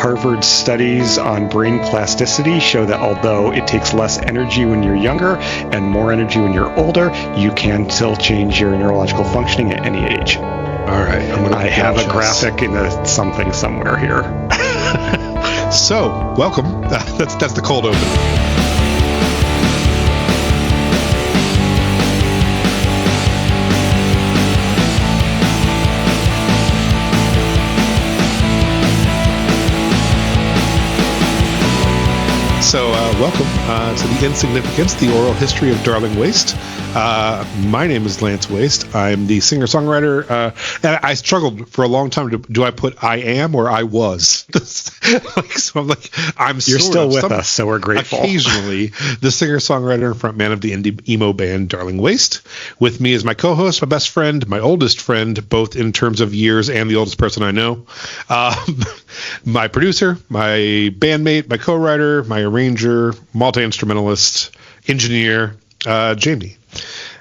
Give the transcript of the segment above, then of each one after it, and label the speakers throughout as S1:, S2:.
S1: Harvard studies on brain plasticity show that although it takes less energy when you're younger and more energy when you're older, you can still change your neurological functioning at any age.
S2: All right.
S1: I have a graphic in something somewhere here.
S2: So, welcome. That's the cold open. So welcome to the Insignificants, the oral history of Darling Waste. My name is Lance Waste. I'm the singer-songwriter, and I struggled for a long time. Do I put I am or I was? So I'm like, You're
S1: still with us, so we're grateful.
S2: Occasionally, the singer-songwriter and frontman of the indie emo band Darling Waste. With me is my co-host, my best friend, my oldest friend, both in terms of years and the oldest person I know. My producer, my bandmate, my co-writer, my arranger, multi-instrumentalist, engineer, Jamie.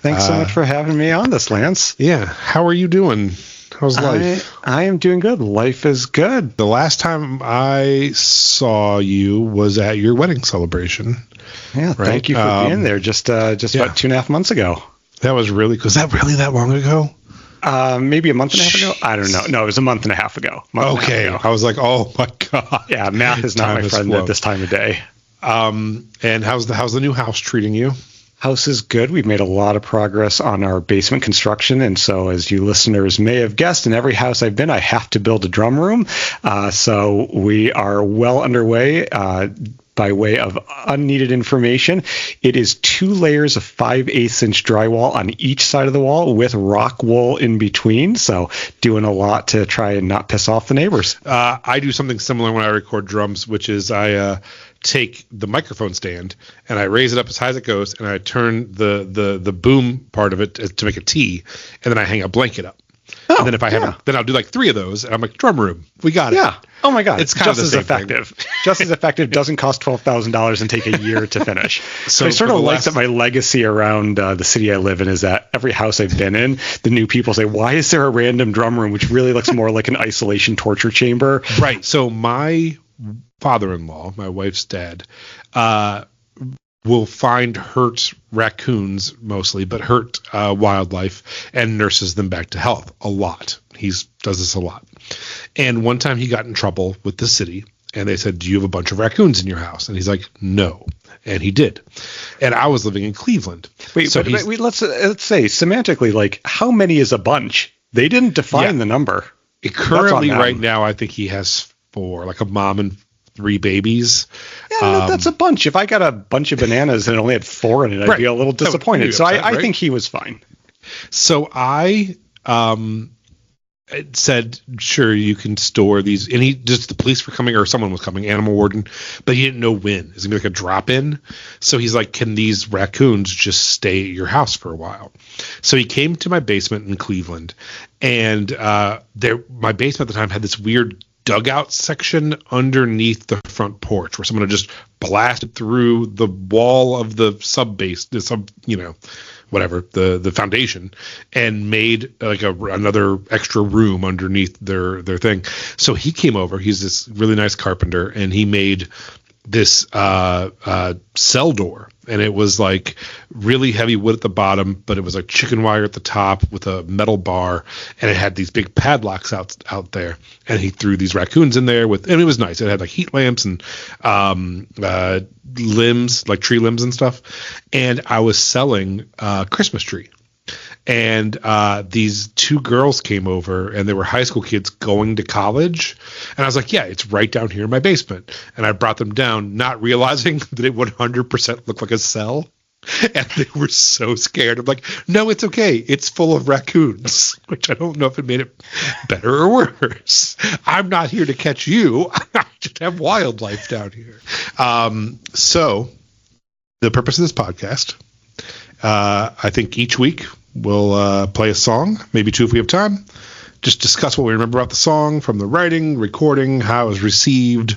S1: Thanks so much for having me on this, Lance.
S2: Yeah. How are you doing? How's life?
S1: I am doing good. Life is good.
S2: The last time I saw you was at your wedding celebration.
S1: Yeah. Right? Thank you for being there just about 2.5 months ago.
S2: That was was that really that long ago?
S1: Maybe a month and a half ago. I don't know. No, it was a month and a half ago.
S2: Okay. I was like, oh my God.
S1: Yeah. Math is not my friend at this time of day.
S2: And how's the new house treating you?
S1: House is good. We've made a lot of progress on our basement construction. And so as you listeners may have guessed, in every house I've been, I have to build a drum room. So we are well underway. By way of unneeded information, it is 2 layers of 5/8 inch drywall on each side of the wall with rock wool in between. So doing a lot to try and not piss off the neighbors.
S2: I do something similar when I record drums, which is I take the microphone stand and I raise it up as high as it goes, and I turn the boom part of it to make a T, and then I hang a blanket up.
S1: Oh,
S2: and then if I have then I'll do like 3 of those, and I'm like, drum room, we got it.
S1: Yeah. Oh my God.
S2: It's kind
S1: just
S2: of the
S1: as effective. Just as effective. Doesn't cost $12,000 and take a year to finish. So I sort of like that my legacy around the city I live in is that every house I've been in, the new people say, why is there a random drum room, which really looks more like an isolation torture chamber?
S2: Right. So my father-in-law, my wife's dad, will find hurt raccoons mostly, but hurt wildlife, and nurses them back to health a lot. He does this a lot. And one time he got in trouble with the city, and they said, do you have a bunch of raccoons in your house? And he's like, no. And he did. And I was living in Cleveland.
S1: Wait, let's say semantically, like, how many is a bunch? They didn't define the number.
S2: Currently, right now, I think he has 4, like a mom and 3 babies.
S1: Yeah, that's a bunch. If I got a bunch of bananas and it only had 4 in it, I'd be a little disappointed. So I think he was fine.
S2: So I said, sure, you can store these. And the police were coming, or someone was coming, animal warden, but he didn't know when. It's going to be like a drop in. So he's like, can these raccoons just stay at your house for a while? So he came to my basement in Cleveland, and my basement at the time had this weird dugout section underneath the front porch where someone had just blasted through the wall of the the foundation, and made like another extra room underneath their thing. So he came over. He's this really nice carpenter, and he made this cell door, and it was like really heavy wood at the bottom, but it was like chicken wire at the top with a metal bar, and it had these big padlocks out there, and he threw these raccoons in there and it was nice. It had like heat lamps and limbs, like tree limbs and stuff, and I was selling a Christmas tree. And these 2 girls came over, and they were high school kids going to college. And I was like, yeah, it's right down here in my basement. And I brought them down, not realizing that it would 100% look like a cell. And they were so scared. I'm like, no, it's okay. It's full of raccoons, which I don't know if it made it better or worse. I'm not here to catch you. I just have wildlife down here. So the purpose of this podcast, I think each week we'll play a song, maybe 2 if we have time. Just discuss what we remember about the song from the writing, recording, how it was received,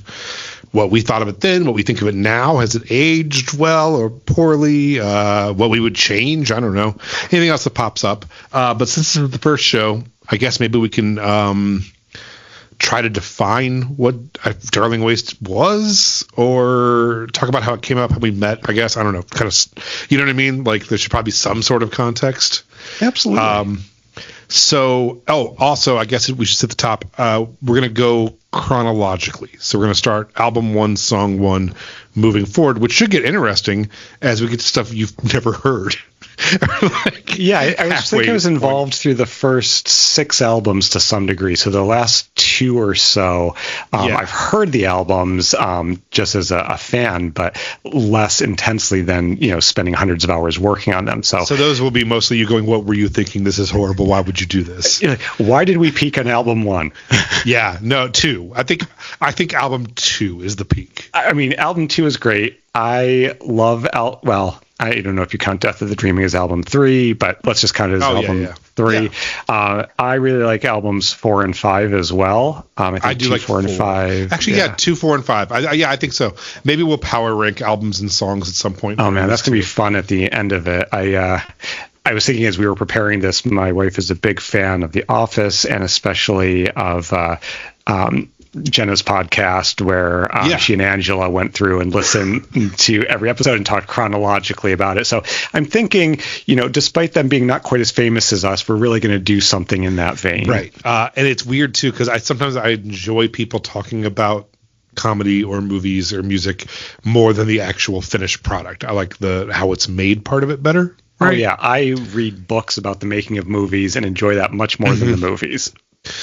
S2: what we thought of it then, what we think of it now. Has it aged well or poorly? What we would change? I don't know. Anything else that pops up. But since this is the first show, I guess maybe we can try to define what Darling Waste was, or talk about how it came up, how we met? I guess I don't know. Kind of, you know what I mean? Like there should probably be some sort of context.
S1: Absolutely.
S2: Also, I guess we should sit at the top. We're going to go chronologically. So we're going to start album 1, song 1, moving forward, which should get interesting as we get to stuff you've never heard.
S1: I was thinking I was involved through the first 6 albums to some degree. So the last 2 or so, I've heard the albums just as a fan, but less intensely than, spending hundreds of hours working on them. So
S2: those will be mostly you going, what were you thinking? This is horrible. Why would you do this?
S1: Why did we peak on album 1?
S2: 2. I think album 2 is the peak.
S1: I mean, album 2 is great. I love I don't know if you count Death of the Dreaming as album 3, but let's just count it as album 3. Yeah. I really like albums 4 and 5 as well. I think
S2: I do
S1: 2,
S2: like
S1: 4 and 5.
S2: Actually, 2, 4, and 5. I think so. Maybe we'll power rank albums and songs at some point.
S1: Oh man, that's gonna be fun at the end of it. I was thinking as we were preparing this, my wife is a big fan of The Office and especially of Jenna's podcast where she and Angela went through and listened to every episode and talked chronologically about it. So I'm thinking, despite them being not quite as famous as us, we're really going to do something in that vein.
S2: Right. And it's weird too, because sometimes I enjoy people talking about comedy or movies or music more than the actual finished product. I like how it's made part of it better. Right?
S1: Oh yeah. I read books about the making of movies and enjoy that much more than the movies.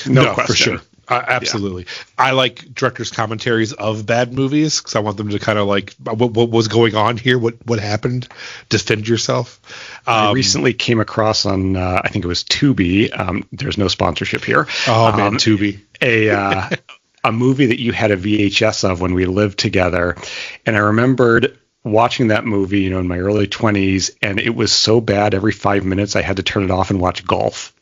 S1: No question.
S2: For sure. Absolutely. Yeah. I like directors' commentaries of bad movies because I want them to kind of like what was going on here, what happened, defend yourself.
S1: I recently came across on I think it was Tubi. There's no sponsorship here.
S2: Oh man, Tubi.
S1: A movie that you had a VHS of when we lived together, and I remembered watching that movie, in my early 20s, and it was so bad. Every 5 minutes, I had to turn it off and watch golf.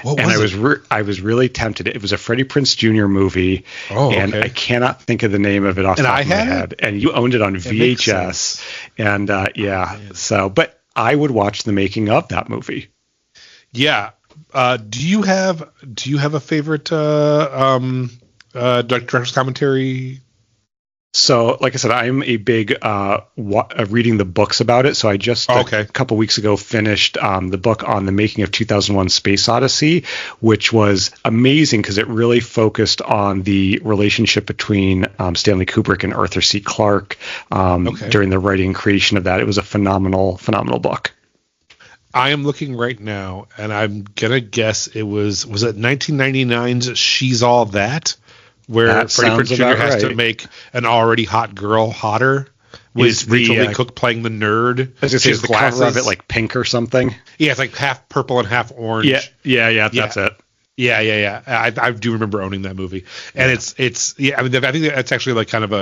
S1: I was really tempted. It was a Freddie Prinze Jr. movie, and I cannot think of the name of it off the top of my head. And you owned it on VHS, and but I would watch the making of that movie.
S2: Yeah. Do you have a favorite director's commentary?
S1: So, like I said, I'm a big reading the books about it. So I just a couple weeks ago finished the book on the making of 2001: Space Odyssey, which was amazing because it really focused on the relationship between Stanley Kubrick and Arthur C. Clarke during the writing and creation of that. It was a phenomenal book.
S2: I am looking right now, and I'm gonna guess it was it 1999's She's All That? Where Freddie Prinze Jr. has to make an already hot girl hotter with Rachel Lee Cook playing the nerd.
S1: I was going to say, is the cover of it like pink or something?
S2: Yeah, it's like half purple and half orange.
S1: Yeah, that's it.
S2: Yeah. I do remember owning that movie. And it's I think that's actually like kind of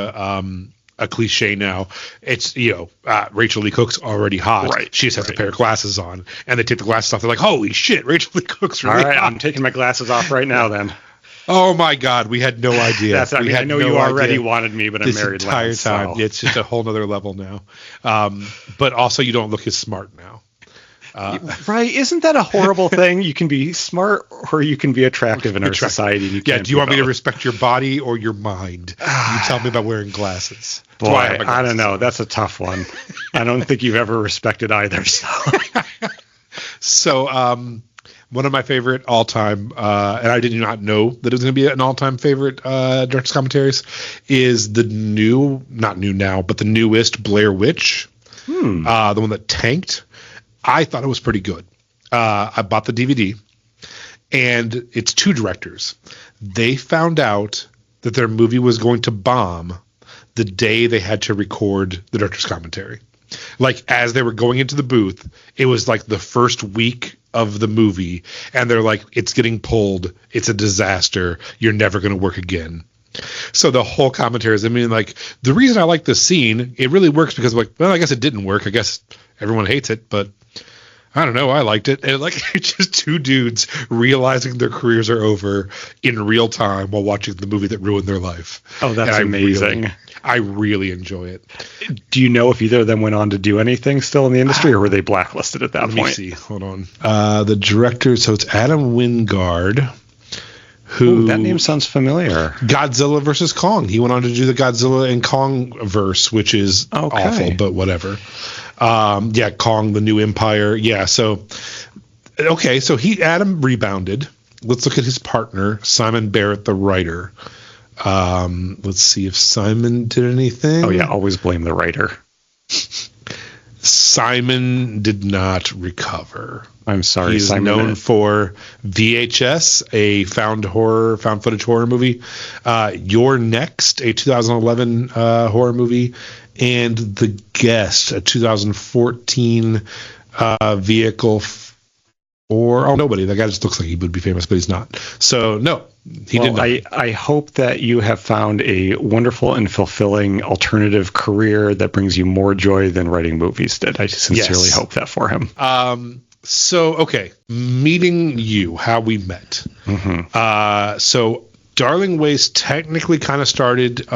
S2: a cliche now. It's, Rachel Lee Cook's already hot. Right. She just has a pair of glasses on. And they take the glasses off. They're like, holy shit, Rachel Lee Cook's really hot.
S1: I'm taking my glasses off right now then.
S2: Oh my God, we had no idea.
S1: I know you already wanted me, but I'm married
S2: this entire time. So. It's just a whole nother level now. But also, you don't look as smart now.
S1: Right? Isn't that a horrible thing? You can be smart or you can be attractive in our society. And
S2: do you want me to respect your body or your mind? You tell me about wearing glasses.
S1: Boy, I don't know. That's a tough one. I don't think you've ever respected either.
S2: So, one of my favorite all-time, and I did not know that it was going to be an all-time favorite director's commentaries, is the not new now, but the newest Blair Witch, the one that tanked. I thought it was pretty good. I bought the DVD, and it's 2 directors. They found out that their movie was going to bomb the day they had to record the director's commentary. Like, as they were going into the booth, it was like the first week of the movie, and they're like, it's getting pulled, it's a disaster, you're never going to work again. So the whole commentary is, the reason I like this scene, it really works because, I guess it didn't work. I guess everyone hates it, but I don't know, I liked it. And it's just 2 dudes realizing their careers are over in real time while watching the movie that ruined their life.
S1: Oh, that's amazing.
S2: I really enjoy it.
S1: Do you know if either of them went on to do anything still in the industry, or were they blacklisted at that point?
S2: Let me see. Hold on. The director, so it's Adam Wingard, who
S1: that name sounds familiar.
S2: Godzilla versus Kong. He went on to do the Godzilla and Kong verse, which is awful, but whatever. Kong, the New Empire. Yeah. So, okay. So Adam rebounded. Let's look at his partner, Simon Barrett, the writer. Let's see if Simon did anything.
S1: Oh yeah. Always blame the writer.
S2: Simon did not recover.
S1: I'm sorry.
S2: He's
S1: Simon
S2: known for VHS, a found footage horror movie. You're Next, a 2011 horror movie, and The Guest, a 2014 vehicle. Nobody. That guy just looks like he would be famous, but he's not. So no, he did not.
S1: I hope that you have found a wonderful and fulfilling alternative career that brings you more joy than writing movies did. I sincerely hope that for him.
S2: So, okay, meeting you, how we met.
S1: Mm-hmm.
S2: So Darling Ways technically kind of started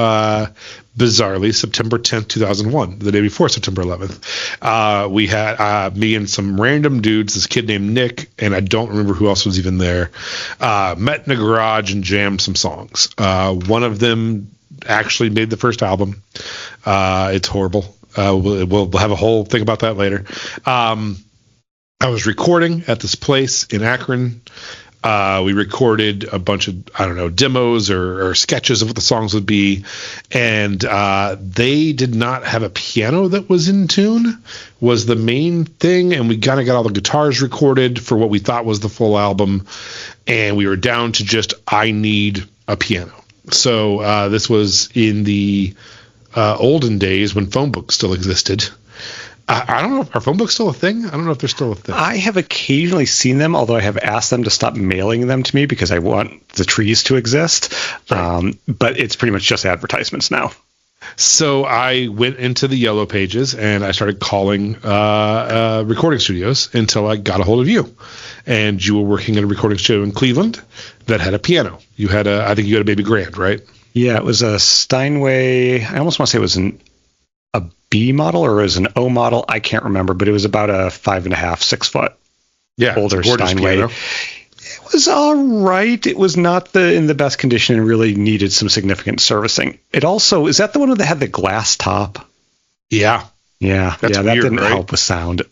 S2: bizarrely September 10th, 2001, the day before September 11th. We had me and some random dudes, this kid named Nick, and I don't remember who else was even there, met in a garage and jammed some songs. One of them actually made the first album. It's horrible. We'll have a whole thing about that later. I was recording at this place in Akron. We recorded a bunch of, demos or sketches of what the songs would be. And they did not have a piano that was in tune, was the main thing. And we kind of got all the guitars recorded for what we thought was the full album. And we were down to just, I need a piano. So this was in the olden days when phone books still existed. I don't know. Are phone books still a thing? I don't know if they're still a thing.
S1: I have occasionally seen them, although I have asked them to stop mailing them to me because I want the trees to exist. Right. But it's pretty much just advertisements now. So
S2: I went into the yellow pages and I started calling recording studios until I got a hold of you. And you were working at a recording studio in Cleveland that had a piano. I think you had a Baby Grand, right?
S1: Yeah, it was a Steinway. I almost want to say it was a B model or it was an O model. I can't remember, but it was about a 5.5, 6 foot older Steinway. Piano. It was all right. It was not in the best condition and really needed some significant servicing. It also, is that the one that had the glass top?
S2: Yeah.
S1: That didn't help with sound.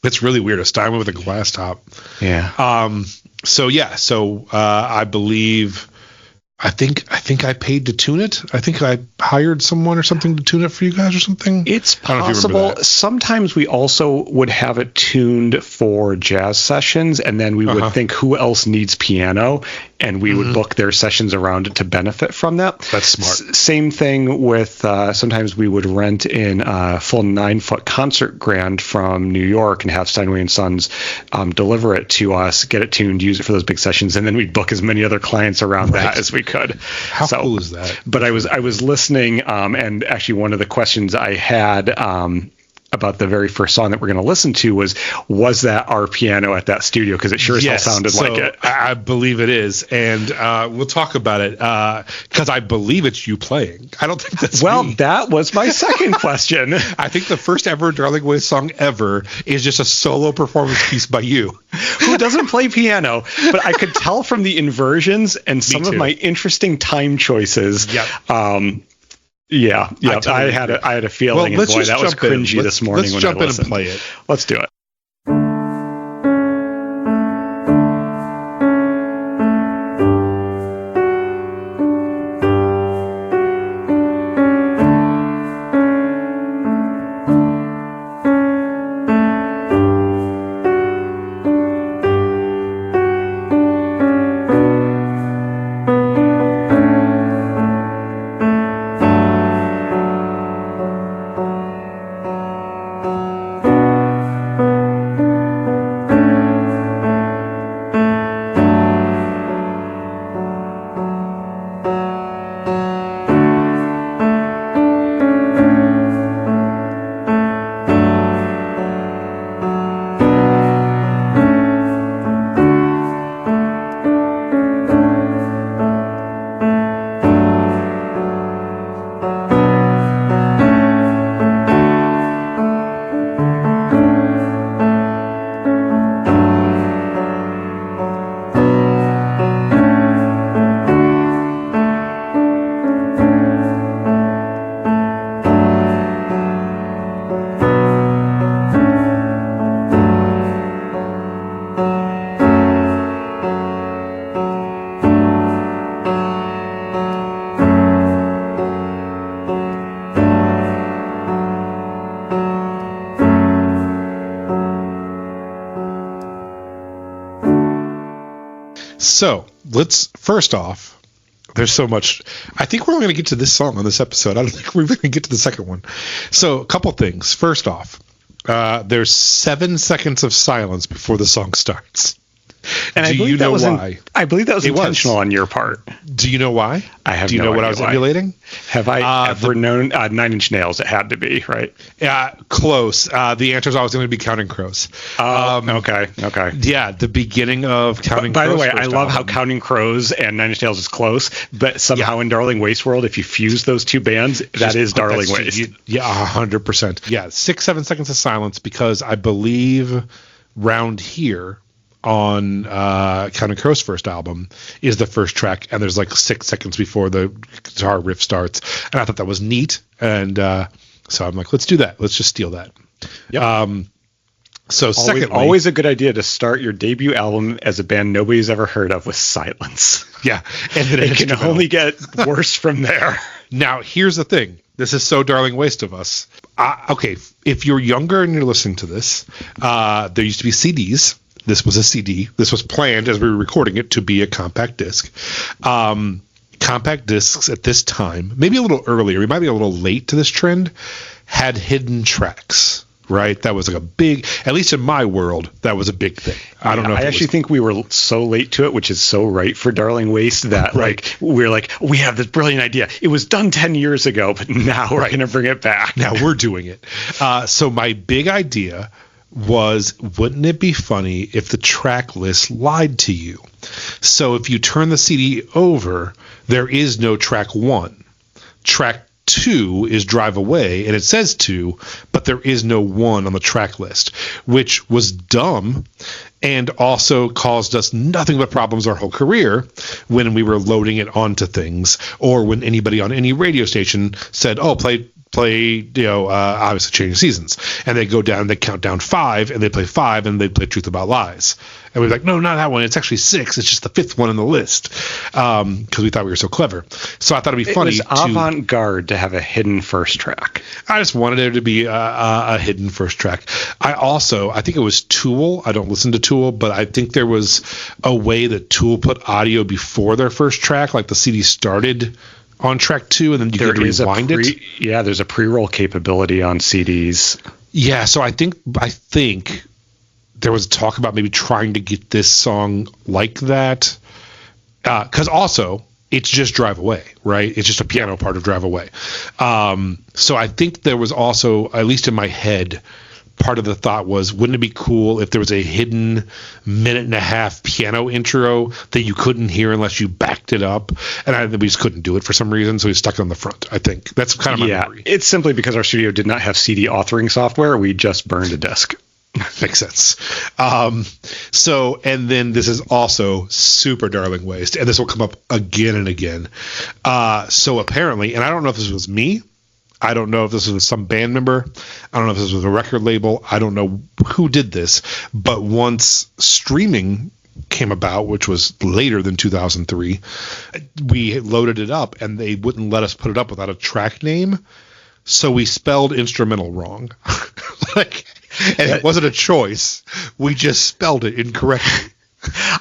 S2: It's really weird. A Steinway with a glass top.
S1: Yeah.
S2: So I believe, I think I paid to tune it. I think I hired someone or something to tune it for you guys or something.
S1: It's possible. Sometimes we also would have it tuned for jazz sessions, and then we would think who else needs piano, and we would book their sessions around it to benefit from that.
S2: That's smart.
S1: Same thing with sometimes we would rent in a full 9-foot concert grand from New York and have Steinway and Sons deliver it to us, get it tuned, use it for those big sessions, and then we'd book as many other clients around that as we could.
S2: How cool is that?
S1: But I was listening, and actually one of the questions I had about the very first song that we're going to listen to was that our piano at that studio? Because it sure as hell sounded like it.
S2: I believe it is, and we'll talk about it because I believe it's you playing. I don't think that's me.
S1: That was my second question.
S2: I think the first ever Darling Ways song ever is just a solo performance piece by you.
S1: Who doesn't play piano, but I could tell from the inversions and some of my interesting time choices.
S2: Yep.
S1: I had a feeling, and boy, that was cringy this morning when I listened.
S2: Let's jump in and play it.
S1: Let's do it.
S2: So let's first off. There's so much. I think we're only going to get to this song on this episode. I don't think we're going to get to the second one. So a couple things. First off, there's 7 seconds of silence before the song starts.
S1: And
S2: Do you know why?
S1: I believe that was intentional on your part.
S2: Do you know why?
S1: I have.
S2: Do you know what I was emulating?
S1: Have I ever known 9 Inch Nails? It had to be, right?
S2: Yeah, close. The answer is always going to be Counting Crows.
S1: Okay.
S2: Yeah, the beginning of Counting Crows.
S1: By the way, I love how Counting Crows and 9 Inch Nails is close, but somehow in Darling Waste World, if you fuse those two bands, that is Darling Waste.
S2: Yeah, 100%. Yeah, 6-7 seconds of silence because I believe round here on Counting Crows' first album is the first track, and there's like 6 seconds before the guitar riff starts, and I thought that was neat, and so I'm like, let's do that. Let's just steal that.
S1: Yep.
S2: So secondly,
S1: always a good idea to start your debut album as a band nobody's ever heard of with silence.
S2: Yeah, and
S1: it can only get worse from there.
S2: Now, here's the thing. This is so Darling Waste of us. Okay, if you're younger and you're listening to this, there used to be CDs. This was a CD. This was planned as we were recording it to be a compact disc. Compact discs at this time, maybe a little earlier, we might be a little late to this trend, had hidden tracks, right? That was like a big, at least in my world, that was a big thing. I don't know. I
S1: actually think we were so late to it, which is so right for Darling Waste that we're like, we have this brilliant idea. It was done 10 years ago, but now we're going to bring it back.
S2: Now we're doing it. So my big idea was, wouldn't it be funny if the track list lied to you? So if you turn the CD over, there is no track 1. Track 2 is Drive Away, and it says 2, but there is no 1 on the track list, which was dumb and also caused us nothing but problems our whole career when we were loading it onto things, or when anybody on any radio station said, oh, play obviously Changing Seasons, and they go down, they count down 5, and they play 5, and they play Truth About Lies, and we're like, no, not that one, it's actually 6, it's just the 5th one on the list, because we thought we were so clever. So I thought it'd be funny.
S1: It was avant-garde to have a hidden first track.
S2: I just wanted there to be a hidden first track. I think it was Tool. I don't listen to Tool, but I think there was a way that Tool put audio before their first track, like the CD started on track 2, and then you could rewind it.
S1: Yeah, there's a pre-roll capability on CDs.
S2: Yeah, so I think there was talk about maybe trying to get this song like that, because also it's just Drive Away, right? It's just a piano part of Drive Away. So I think there was also, at least in my head, part of the thought was, wouldn't it be cool if there was a hidden 1.5-minute piano intro that you couldn't hear unless you backed it up? And we just couldn't do it for some reason, so we stuck it on the front. I think that's kind of my memory.
S1: It's simply because our studio did not have CD authoring software. We just burned a disc.
S2: Makes sense. So, and then this is also super Darling Waste, and this will come up again and again. So apparently, and I don't know if this was me, I don't know if this was some band member, I don't know if this was a record label, I don't know who did this, but once streaming came about, which was later than 2003, we loaded it up, and they wouldn't let us put it up without a track name, so we spelled Instrimntl wrong. And it wasn't a choice. We just spelled it incorrectly.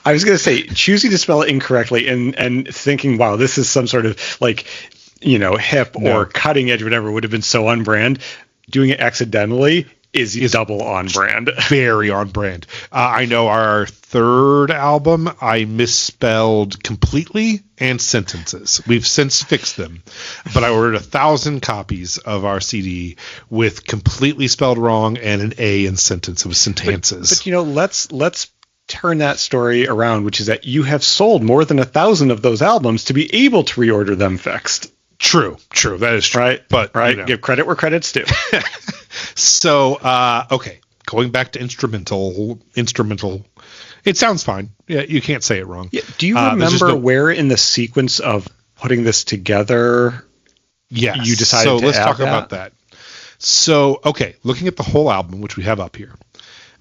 S1: I was going to say, choosing to spell it incorrectly and thinking, wow, this is some sort of hip or cutting edge, whatever, would have been so on brand. Doing it accidentally is double on brand.
S2: Very on brand. I know our third album, I misspelled completely and sentences. We've since fixed them, but I ordered 1,000 copies of our CD with completely spelled wrong and an A in sentence. It was sentences.
S1: But let's turn that story around, which is that you have sold more than 1,000 of those albums to be able to reorder them fixed.
S2: True. That is true.
S1: Right. But give credit where credit's due.
S2: So, okay, going back to Instrimntl. It sounds fine. Yeah, you can't say it wrong.
S1: Yeah. Do you remember where in the sequence of putting this together you decided to
S2: let's talk about that. So, okay, looking at the whole album, which we have up here.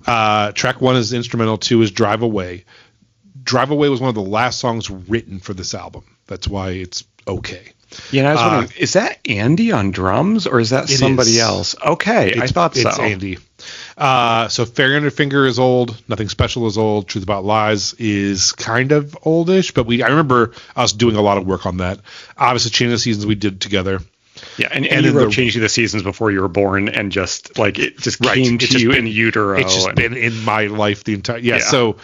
S2: Track 1 is Instrimntl, 2 is Drive Away. Drive Away was one of the last songs written for this album. That's why it's okay.
S1: Yeah, and I was wondering, is that Andy on drums or is that somebody else? Okay, I thought so.
S2: It's Andy. So Fairy Under Finger is old. Nothing Special is old. Truth About Lies is kind of oldish, but I remember us doing a lot of work on that. Obviously, Change the Seasons we did together.
S1: Yeah, and you wrote Changing the Seasons before you were born, and just like it just came to you in utero.
S2: It's just been in my life the entire So,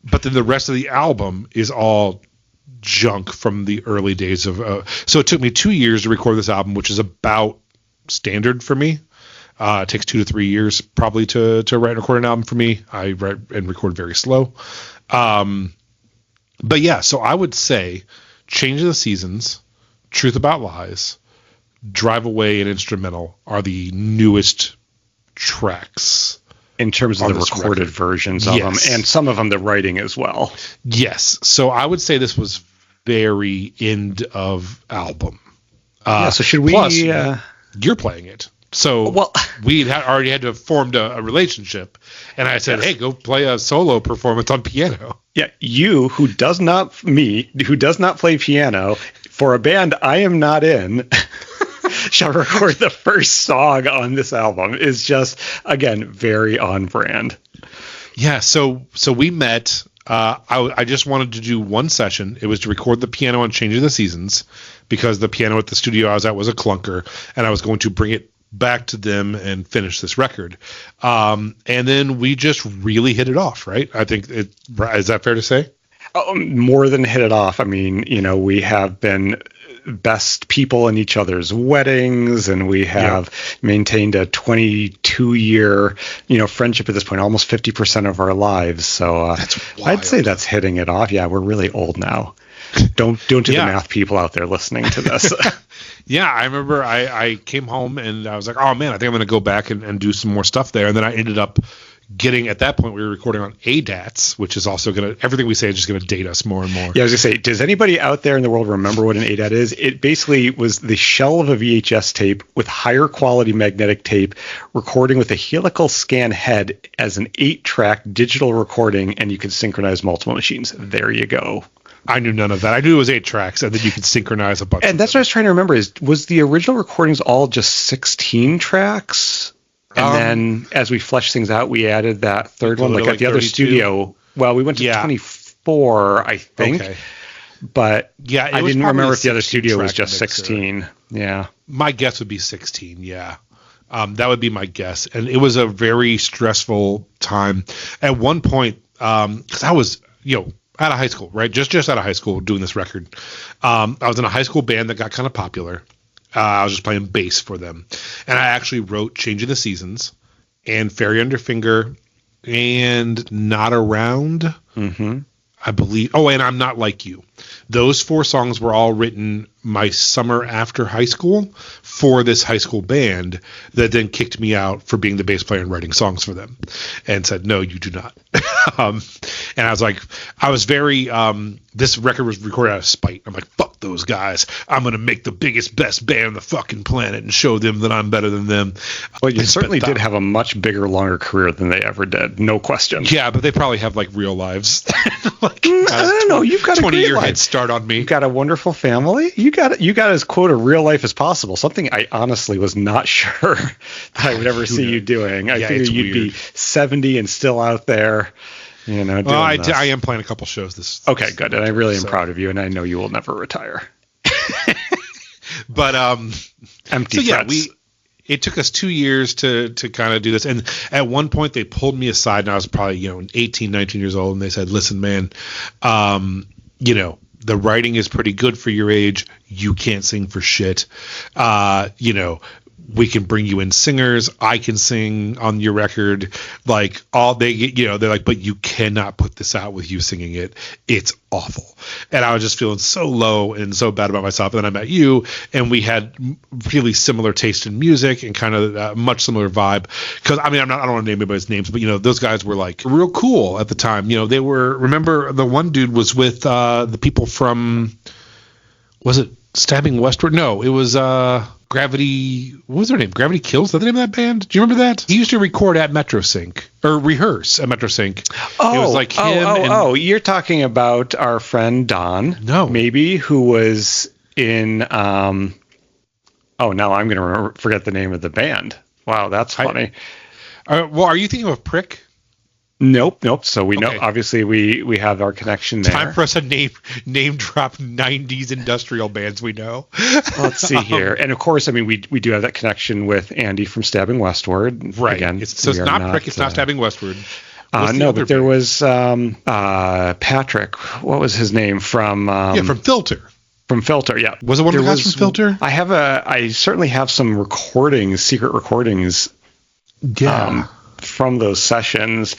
S2: but then the rest of the album is all junk from the early days of. So it took me 2 years to record this album, which is about standard for me. It takes 2 to 3 years probably to write and record an album for me. I write and record very slow. But yeah, so I would say Change of the Seasons, Truth About Lies, Drive Away, and Instrumental are the newest tracks.
S1: In terms of the recorded versions of them, and some of them the writing as well.
S2: Yes. So I would say this was very end of album.
S1: So should we...
S2: Plus, you're playing it. So we already had to have formed a relationship. And I said, hey, go play a solo performance on piano.
S1: Yeah, you, who does not play piano, for a band I am not in... shall record the first song on this album is just, again, very on brand.
S2: Yeah, so we met. I just wanted to do one session. It was to record the piano on Change of the Seasons because the piano at the studio I was at was a clunker, and I was going to bring it back to them and finish this record. And then we just really hit it off, right? I think is that fair to say?
S1: More than hit it off. I mean, we have been best people in each other's weddings, and we have maintained a 22-year friendship at this point, almost 50% of our lives. So I'd say that's hitting it off. Yeah, we're really old now. Don't do the math, people out there listening to this.
S2: Yeah, I remember I came home and I was like, oh man, I think I'm going to go back and do some more stuff there. And then I ended up getting, at that point, we were recording on ADATs, which is also going to, everything we say is just going to date us more and more.
S1: Yeah, I was going to say, does anybody out there in the world remember what an ADAT is? It basically was the shell of a VHS tape with higher quality magnetic tape, recording with a helical scan head as an 8-track digital recording, and you could synchronize multiple machines. There you go.
S2: I knew none of that. I knew it was 8 tracks, and then you could synchronize a bunch.
S1: And that's what I was trying to remember was the original recordings all just 16 tracks? And then as we fleshed things out, we added that third one, like at the 32? Other studio. Well, we went to 24, I think. Okay. But I didn't remember if the other studio was just 16. Mixer. Yeah.
S2: My guess would be 16, yeah. That would be my guess. And it was a very stressful time. At one point, because I was, out of high school, right? Just out of high school doing this record. I was in a high school band that got kind of popular. I was just playing bass for them. And I actually wrote Changing the Seasons and Fairy Under Finger and Not Around, I believe. Oh, and I'm Not Like You. Those 4 songs were all written my summer after high school for this high school band that then kicked me out for being the bass player and writing songs for them and said, no, you do not. And I was like, this record was recorded out of spite. I'm like, fuck those guys. I'm going to make the biggest, best band on the fucking planet and show them that I'm better than them.
S1: Well, you certainly did have a much bigger, longer career than they ever did. No question.
S2: Yeah, but they probably have like real lives.
S1: I don't know. You've got a
S2: 20-year head start on me.
S1: You've got a wonderful family. You got as quote a real life as possible. Something I honestly was not sure that I would ever see you doing. I figured you'd be 70 and still out there.
S2: I am playing a couple shows this.
S1: Okay, good, and I really am proud of you, and I know you will never retire.
S2: But
S1: empty threats.
S2: It took us 2 years to kind of do this, and at one point they pulled me aside, and I was probably 18, 19 years old, and they said, "Listen, man, the writing is pretty good for your age. You can't sing for shit. We can bring you in singers. I can sing on your record. Like they're like, but you cannot put this out with you singing it. It's awful." And I was just feeling so low and so bad about myself. And then I met you, and we had really similar taste in music and kind of a much similar vibe. Because I don't want to name anybody's names, but those guys were like real cool at the time. They were. Remember, the one dude was with the people from. Was it Stabbing Westward? No, it was Gravity. What was their name? Gravity Kills? Is that the name of that band? Do you remember that? He used to record at MetroSync or rehearse at MetroSync.
S1: Oh, it was like him. You're talking about our friend Don.
S2: No,
S1: maybe, who was in. Now I'm going to forget the name of the band. Wow, that's funny.
S2: Well, are you thinking of Prick?
S1: Nope. So we know,
S2: Okay.
S1: obviously, we have our connection there.
S2: Time for us to name drop 90s industrial bands we know.
S1: Let's see here. And of course, I mean, we do have that connection with Andy from Stabbing Westward.
S2: Right.
S1: Again,
S2: So it's not Prick. It's not Stabbing Westward.
S1: No, but there was Patrick. What was his name from?
S2: From Filter.
S1: From Filter, yeah.
S2: Was it one of the guys from Filter?
S1: I certainly have some recordings, secret recordings.
S2: Yeah.
S1: From those sessions.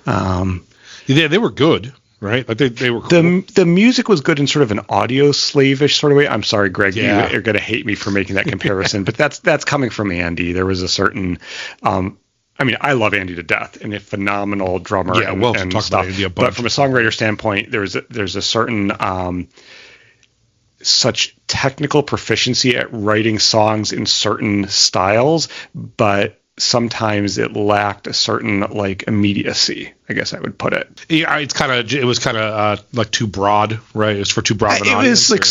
S2: Yeah, they were good, right? Like they were cool.
S1: The music was good in sort of an audio slavish sort of way. I'm sorry, Greg,
S2: Yeah.
S1: you're going to hate me for making that comparison, but that's coming from Andy. There was a certain I mean, I love Andy to death, and a phenomenal drummer.
S2: Yeah,
S1: and
S2: talk
S1: stuff.
S2: about Andy a bunch.
S1: But from a songwriter standpoint, there's a certain such technical proficiency at writing songs in certain styles, but sometimes it lacked a certain like immediacy, I guess I would put it.
S2: Yeah, it was kind of like too broad, right? It was for too broad of an audience.
S1: It was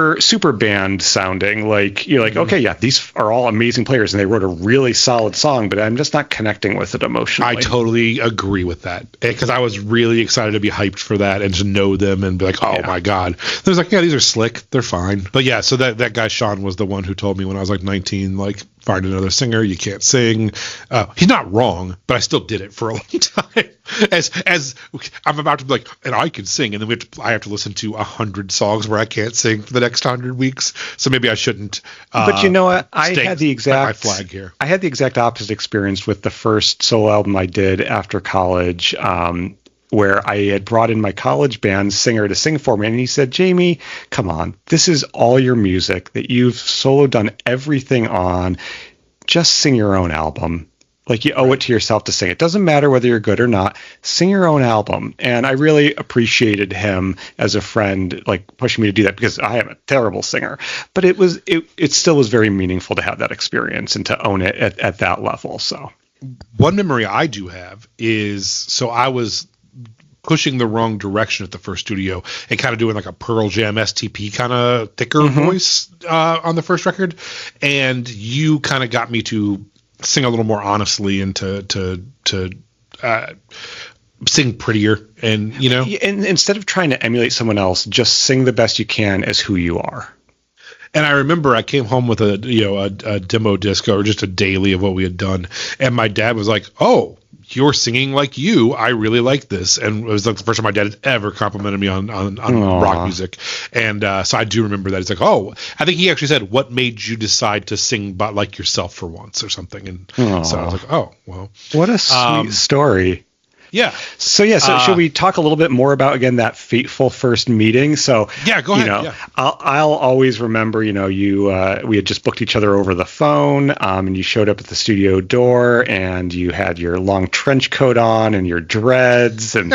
S1: like super band sounding. Like you're like, okay, yeah, these are all amazing players, and they wrote a really solid song, but I'm just not connecting with it emotionally.
S2: I totally agree with that, because I was really excited to be hyped for that and to know them and be like, oh my god. I was like, yeah, these are slick, they're fine. But yeah, so that guy Sean was the one who told me when I was like 19, like, find another singer, you can't sing. He's not wrong, but I still did it for a long time. As I'm about to be like, and I can sing, and then I have to listen to 100 songs where I can't sing for the next 100 weeks. So maybe I shouldn't.
S1: But you know what? I had the
S2: my flag here.
S1: I had the exact opposite experience with the first solo album I did after college, where I had brought in my college band singer to sing for me, and he said, "Jamie, come on, this is all your music that you've solo done everything on. Just sing your own album." Like, you owe it to yourself to sing. It doesn't matter whether you're good or not. Sing your own album. And I really appreciated him as a friend, like pushing me to do that, because I am a terrible singer. But it still was very meaningful to have that experience and to own it at that level. So
S2: one memory I do have is, so I was pushing the wrong direction at the first studio and kind of doing like a Pearl Jam STP kind of thicker voice on the first record. And you kind of got me to sing a little more honestly and to sing prettier, and
S1: and instead of trying to emulate someone else, just sing the best you can as who you are.
S2: And I remember I came home with a demo disc or just a daily of what we had done, and my dad was like, "Oh, you're singing like you. I really like this." And it was like the first time my dad had ever complimented me on rock music. And so I do remember that. He's like, "Oh," I think he actually said, "What made you decide to sing like yourself for once," or something. And so I was like, "Oh, well."
S1: What a sweet story.
S2: Yeah.
S1: So should we talk a little bit more about, again, that fateful first meeting? So
S2: yeah, go ahead.
S1: I'll always remember, we had just booked each other over the phone, and you showed up at the studio door, and you had your long trench coat on and your dreads, and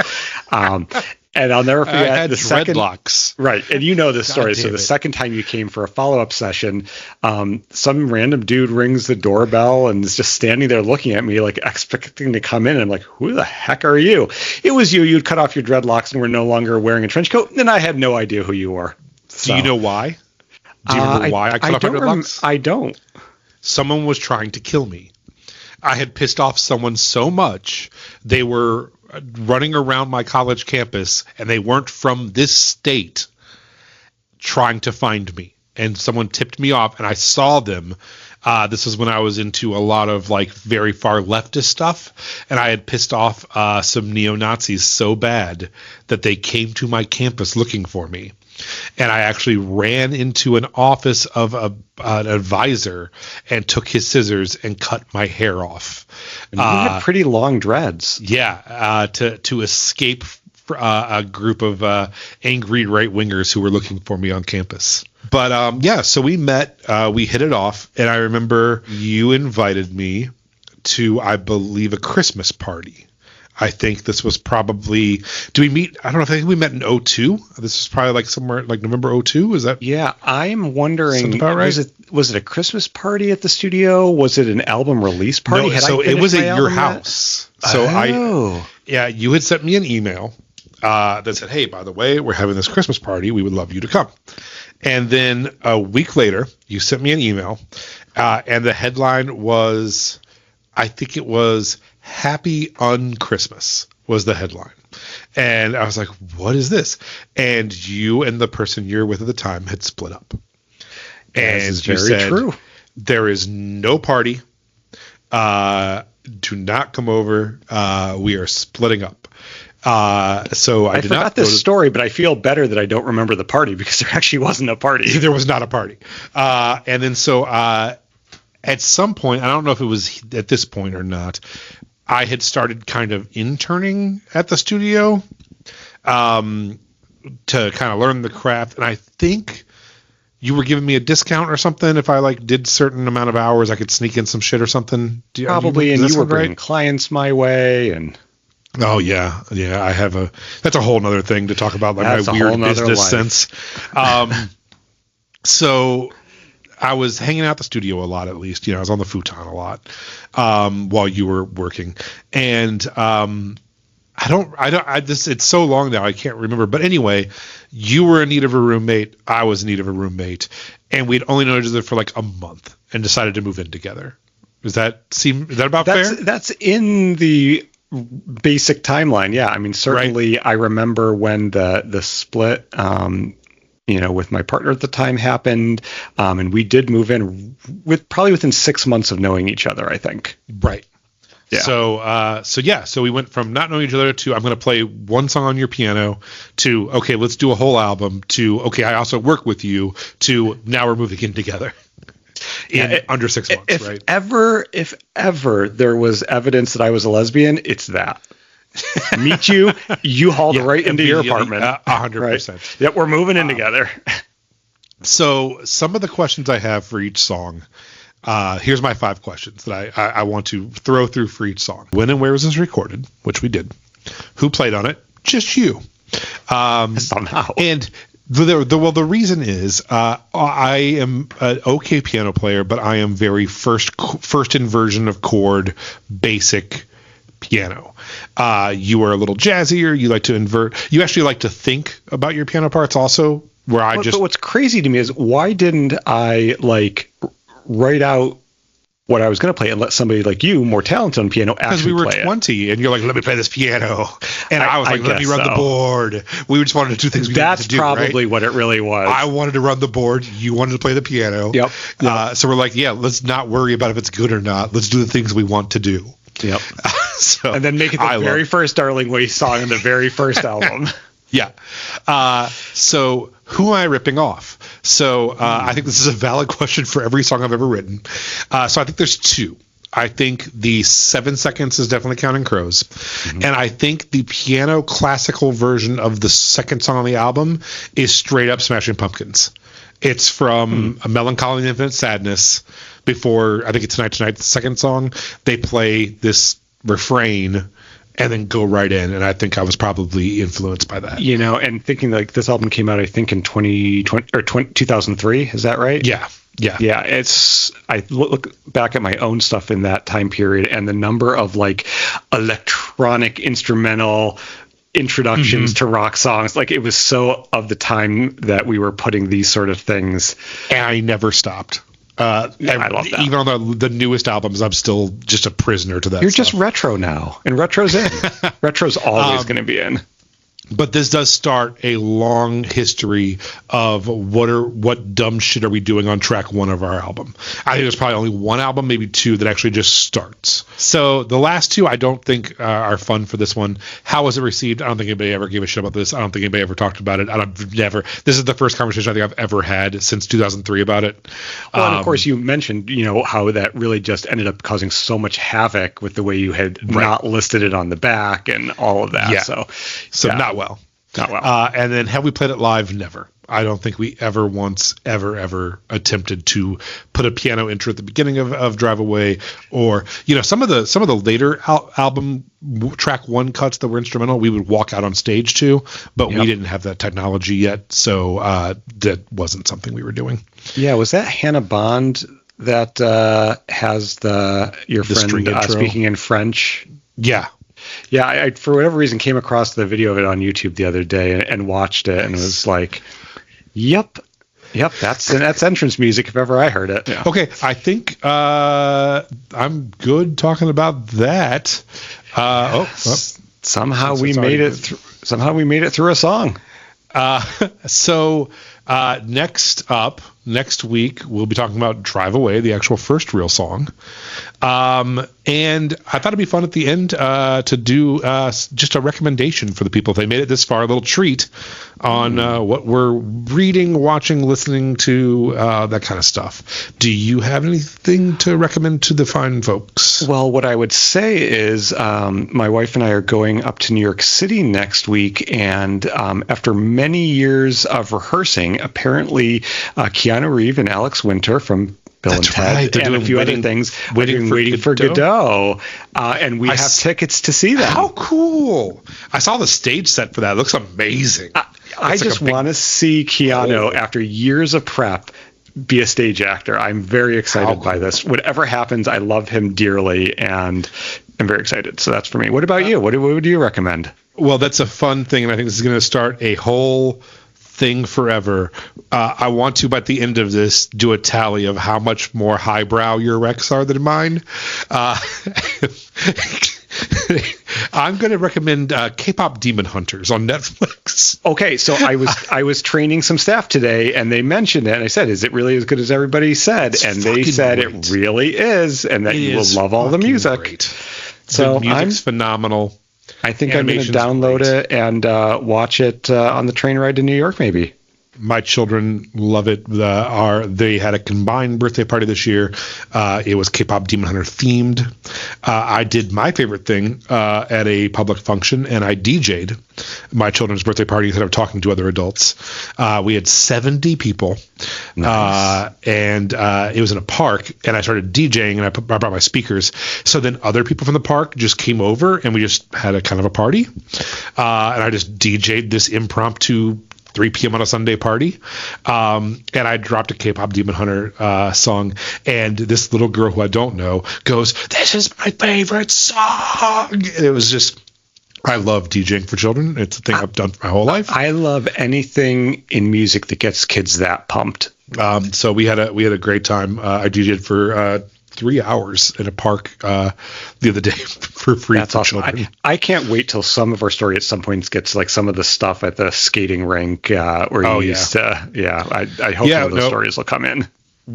S1: and I'll never forget
S2: I had
S1: the
S2: dreadlocks.
S1: Right, and you know this story. So the second time you came for a follow-up session, some random dude rings the doorbell and is just standing there looking at me like expecting to come in. And I'm like, "Who the heck are you?" It was you. You'd cut off your dreadlocks and were no longer wearing a trench coat, and I had no idea who you were. So,
S2: do you know why? Do you remember why I cut off my dreadlocks?
S1: I don't.
S2: Someone was trying to kill me. I had pissed off someone so much, they were running around my college campus, and they weren't from this state, trying to find me. And someone tipped me off, and I saw them. This was when I was into a lot of like very far leftist stuff, and I had pissed off some neo-Nazis so bad that they came to my campus looking for me. And I actually ran into an office of an advisor and took his scissors and cut my hair off.
S1: You had pretty long dreads.
S2: Yeah, to escape a group of angry right-wingers who were looking for me on campus. But so we met, we hit it off, and I remember you invited me to, I believe, a Christmas party. I think this was probably, do we meet? I don't know. I think we met in 2002. This was probably like somewhere like November 2002. Is that?
S1: Yeah. I'm wondering,
S2: about right?
S1: was it a Christmas party at the studio? Was it an album release party?
S2: No, so it was at your house. So you had sent me an email that said, "Hey, by the way, we're having this Christmas party. We would love you to come." And then a week later, you sent me an email, and the headline was, I think it was, Happy Unchristmas was the headline. And I was like, what is this? And you and the person you're with at the time had split up. And you said, true. There is no party. Do not come over. We are splitting up. So I
S1: forgot this story, but I feel better that I don't remember the party because there actually wasn't a party.
S2: There was not a party. And then so at some point, I don't know if it was at this point or not, I had started kind of interning at the studio to kind of learn the craft. And I think you were giving me a discount or something. If I like did certain amount of hours, I could sneak in some shit or something.
S1: Probably. And you were bringing clients my way. And
S2: oh yeah. I have that's a whole nother thing to talk about, like that's my weird business sense. So I was hanging out at the studio a lot, at least, I was on the futon a lot, while you were working. And, it's so long now, I can't remember. But anyway, you were in need of a roommate. I was in need of a roommate, and we'd only known each other for like a month and decided to move in together. Is that about fair?
S1: That's in the basic timeline. Yeah. I mean, certainly right. I remember when the split, with my partner at the time happened, and we did move in probably within 6 months of knowing each other, I think.
S2: Right. Yeah. So we went from not knowing each other to I'm going to play one song on your piano to, okay, let's do a whole album to, okay, I also work with you to now we're moving in together in under 6 months, right?
S1: If ever there was evidence that I was a lesbian, it's that. Meet you hauled right into your apartment.
S2: 100%.
S1: Right? Yep, we're moving in together.
S2: So some of the questions I have for each song, here's my 5 questions that I want to throw through for each song. When and where was this recorded? Which we did. Who played on it? Just you.
S1: Somehow.
S2: And the reason is I am an okay piano player, but I am very first inversion of chord, basic piano. You are a little jazzier. You like to invert. You actually like to think about your piano parts also. But
S1: what's crazy to me is why didn't I write out what I was going to play and let somebody like you, more talented on piano, actually play it?
S2: Because we were 20 and you're like, let me play this piano. And I was like, let me run the board. We just wanted to do things we needed to do.
S1: That's probably what it really was.
S2: I wanted to run the board. You wanted to play the piano.
S1: Yep.
S2: So we're like, yeah, let's not worry about if it's good or not. Let's do the things we want to do.
S1: Yep. And then make it the very first Darling Way song in the very first album.
S2: Yeah. So who am I ripping off? So I think this is a valid question for every song I've ever written. So I think there's 2. I think the 7 Seconds is definitely Counting Crows. Mm-hmm. And I think the piano classical version of the second song on the album is straight up Smashing Pumpkins. It's from A Melancholy and Infinite Sadness. Before, I think it's Tonight, the second song, they play this refrain and then go right in. And I think I was probably influenced by that.
S1: And thinking like this album came out, I think in 2003. Is that right?
S2: Yeah.
S1: Yeah. I look back at my own stuff in that time period and the number of electronic instrumental introductions to rock songs. It was so of the time that we were putting these sort of things.
S2: And I never stopped. I love that. Even on the newest albums, I'm still just a prisoner to that.
S1: You're just retro now, and retro's in. Retro's always going to be in.
S2: But this does start a long history of what dumb shit are we doing on track 1 of our album. I think there's probably only 1 album, maybe 2, that actually just starts. So the last 2 I don't think are fun for this one. How was it received? I don't think anybody ever gave a shit about this. I don't think anybody ever talked about it. This is the first conversation I think I've ever had since 2003 about it.
S1: Well, and of course you mentioned, how that really just ended up causing so much havoc with the way you had not listed it on the back and all of that.
S2: Yeah. So not well. And then have we played it live? Never. I don't think we ever once ever attempted to put a piano intro at the beginning of Drive Away, or some of the later album track 1 cuts that were instrumental we would walk out on stage to, but we didn't have that technology yet, so that wasn't something we were doing.
S1: Yeah, was that Hannah Bond that has your friend speaking in French?
S2: Yeah.
S1: Yeah, I for whatever reason came across the video of it on YouTube the other day and watched it and was like, yep, Yep, that's entrance music if ever I heard it.
S2: Yeah. Okay, I think I'm good talking about that.
S1: Somehow we made it through a song.
S2: So next week, we'll be talking about Drive Away, the actual first real song. And I thought it'd be fun at the end to do just a recommendation for the people. If they made it this far, a little treat on what we're reading, watching, listening to, that kind of stuff. Do you have anything to recommend to the fine folks?
S1: Well, what I would say is my wife and I are going up to New York City next week, and after many years of rehearsing, apparently Keanu Reeves and Alex Winter from Bill and Ted
S2: right.
S1: and a few other things waiting for Godot, and we have tickets to see them.
S2: How cool! I saw the stage set for that. It looks amazing.
S1: I just want to see Keanu after years of prep be a stage actor. I'm very excited by this. Whatever happens, I love him dearly, and I'm very excited. So that's for me. What about you? What would you recommend?
S2: Well, that's a fun thing, and I think this is going to start a whole thing forever. I want to, by the end of this, do a tally of how much more highbrow your recs are than mine. I'm going to recommend K-pop Demon Hunters on Netflix.
S1: Okay, so I was training some staff today, and they mentioned it, and I said, "Is it really as good as everybody said?" And they said it really is, and that you will love all the music.
S2: Great.
S1: So
S2: the music's phenomenal.
S1: I think I'm going to download it and watch it on the train ride to New York, maybe.
S2: My children love it. They had a combined birthday party this year. It was K-pop Demon Hunter themed. I did my favorite thing at a public function, and I DJ'd my children's birthday party instead of talking to other adults. We had 70 people, nice. And it was in a park, and I started DJing, and I brought my speakers. So then other people from the park just came over, and we just had a kind of a party. And I just DJ'd this impromptu 3 p.m. on a Sunday party. And I dropped a K-pop Demon Hunter song, and this little girl who I don't know goes, "This is my favorite song." And it was just, I love DJing for children. It's a thing I've done for my whole life.
S1: I love anything in music that gets kids that pumped.
S2: So we had a great time. I DJ'd for 3 hours in a park the other day for free.
S1: That's awesome. Children. I can't wait till some of our story at some point gets like some of the stuff at the skating rink where you used to. Yeah, I hope some of those stories will come in.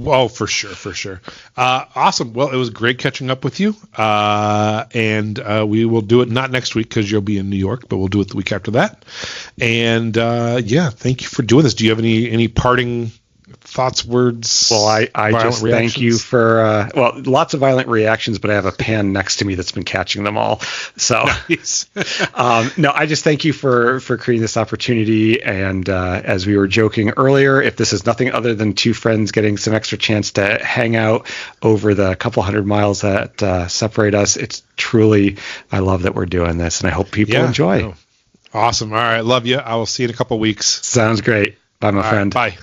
S2: Oh, for sure. Awesome. Well, it was great catching up with you. And we will do it not next week because you'll be in New York, but we'll do it the week after that. And thank you for doing this. Do you have any parting thoughts, words?
S1: Well, I just thank you for lots of violent reactions, but I have a pan next to me that's been catching them all. So
S2: nice.
S1: No, I just thank you for creating this opportunity. And as we were joking earlier, if this is nothing other than two friends getting some extra chance to hang out over the couple hundred miles that separate us, it's truly, I love that we're doing this, and I hope people enjoy.
S2: Awesome. All right. Love you. I will see you in a couple weeks.
S1: Sounds great. Bye, my friend.
S2: Right, bye.